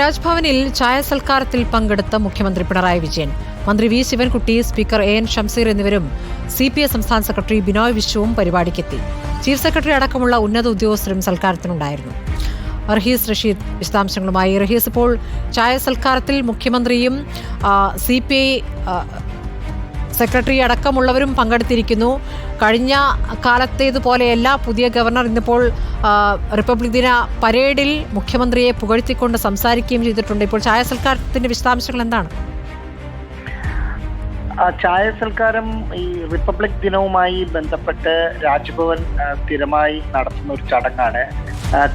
രാജ്ഭവനിൽ ചായ സൽക്കാരത്തിൽ പങ്കെടുത്ത മുഖ്യമന്ത്രി പിണറായി വിജയൻ, മന്ത്രി വി ശിവൻകുട്ടി, സ്പീക്കർ എൻ ഷംസീർ എന്നിവരും CPI സംസ്ഥാന സെക്രട്ടറി ബിനോയ് വിശ്വവും പരിപാടിക്കെത്തി. ചീഫ് സെക്രട്ടറി അടക്കമുള്ള ഉന്നത ഉദ്യോഗസ്ഥരും സൽക്കാരത്തിനുണ്ടായിരുന്നു. റഹീസ് റഷീദ് വിശദാംശങ്ങളുമായി. റഹീസ്, ഇപ്പോൾ ചായ സൽക്കാരത്തിൽ മുഖ്യമന്ത്രിയും CPI സെക്രട്ടറി അടക്കമുള്ളവരും പങ്കെടുത്തിരിക്കുന്നു. കഴിഞ്ഞ കാലത്തേതുപോലെയല്ല പുതിയ ഗവർണർ ഇന്നിപ്പോൾ റിപ്പബ്ലിക് ദിന പരേഡിൽ മുഖ്യമന്ത്രിയെ പുകഴ്ത്തിക്കൊണ്ട് സംസാരിക്കുകയും ചെയ്തിട്ടുണ്ട്. ഇപ്പോൾ ചായ സൽക്കാരത്തിന്റെ വിശദാംശങ്ങൾ എന്താണ്? ചായ സൽക്കാരം ഈ റിപ്പബ്ലിക് ദിനവുമായി ബന്ധപ്പെട്ട് രാജ്ഭവൻ സ്ഥിരമായി നടത്തുന്ന ഒരു ചടങ്ങാണ്.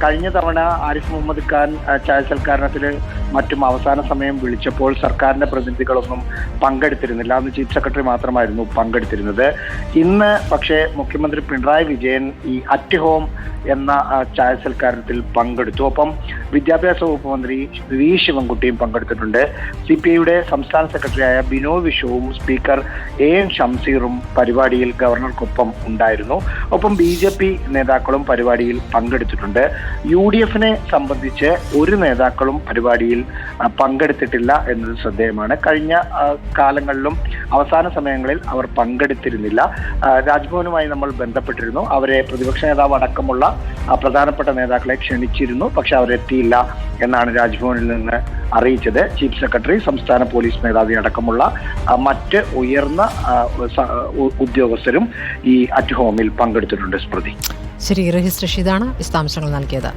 കഴിഞ്ഞ തവണ ആരിഫ് മുഹമ്മദ് ഖാൻ ചായ സൽക്കാരത്തിൽ മറ്റും അവസാന സമയം വിളിച്ചപ്പോൾ സർക്കാരിന്റെ പ്രതിനിധികളൊന്നും പങ്കെടുത്തിരുന്നില്ല. അന്ന് ചീഫ് സെക്രട്ടറി മാത്രമായിരുന്നു പങ്കെടുത്തിരുന്നത്. ഇന്ന് പക്ഷേ മുഖ്യമന്ത്രി പിണറായി വിജയൻ ഈ അറ്റ് ഹോം എന്ന ചായ സൽക്കാരത്തിൽ പങ്കെടുത്തു. ഒപ്പം വിദ്യാഭ്യാസ വകുപ്പ് മന്ത്രി വി ശിവൻകുട്ടിയും പങ്കെടുത്തിട്ടുണ്ട്. CPIയുടെ സംസ്ഥാന സെക്രട്ടറിയായ ബിനോയ് വിശ്വവും സ്പീക്കർ എൻ ഷംസീറും പരിപാടിയിൽ ഗവർണർക്കൊപ്പം ഉണ്ടായിരുന്നു. ഒപ്പം BJP നേതാക്കളും പരിപാടിയിൽ പങ്കെടുത്തിട്ടുണ്ട്. UDFനെ സംബന്ധിച്ച് ഒരു നേതാക്കളും പരിപാടിയിൽ പങ്കെടുത്തിട്ടില്ല എന്നത് ശ്രദ്ധേയമാണ്. കഴിഞ്ഞ കാലങ്ങളിലും അവസാന സമയങ്ങളിൽ അവർ പങ്കെടുത്തിരുന്നില്ല. രാജ്ഭവനുമായി നമ്മൾ ബന്ധപ്പെട്ടിരുന്നു. അവരെ പ്രതിപക്ഷ നേതാവ് അടക്കമുള്ള പ്രധാനപ്പെട്ട നേതാക്കളെ ക്ഷണിച്ചിരുന്നു. പക്ഷെ അവരെത്തിയില്ല എന്നാണ് രാജ്ഭവനിൽ നിന്ന് അറിയിച്ചത്. ചീഫ് സെക്രട്ടറി, സംസ്ഥാന പോലീസ് മേധാവി അടക്കമുള്ള മറ്റ് ഉയർന്ന ഉദ്യോഗസ്ഥരും ഈ അറ്റ് ഹോമിൽ പങ്കെടുത്തിട്ടുണ്ട്. സ്മൃതി. ശരി, റഹീസ് റഷീദാണ് വിശദാംശങ്ങൾ നൽകിയത്.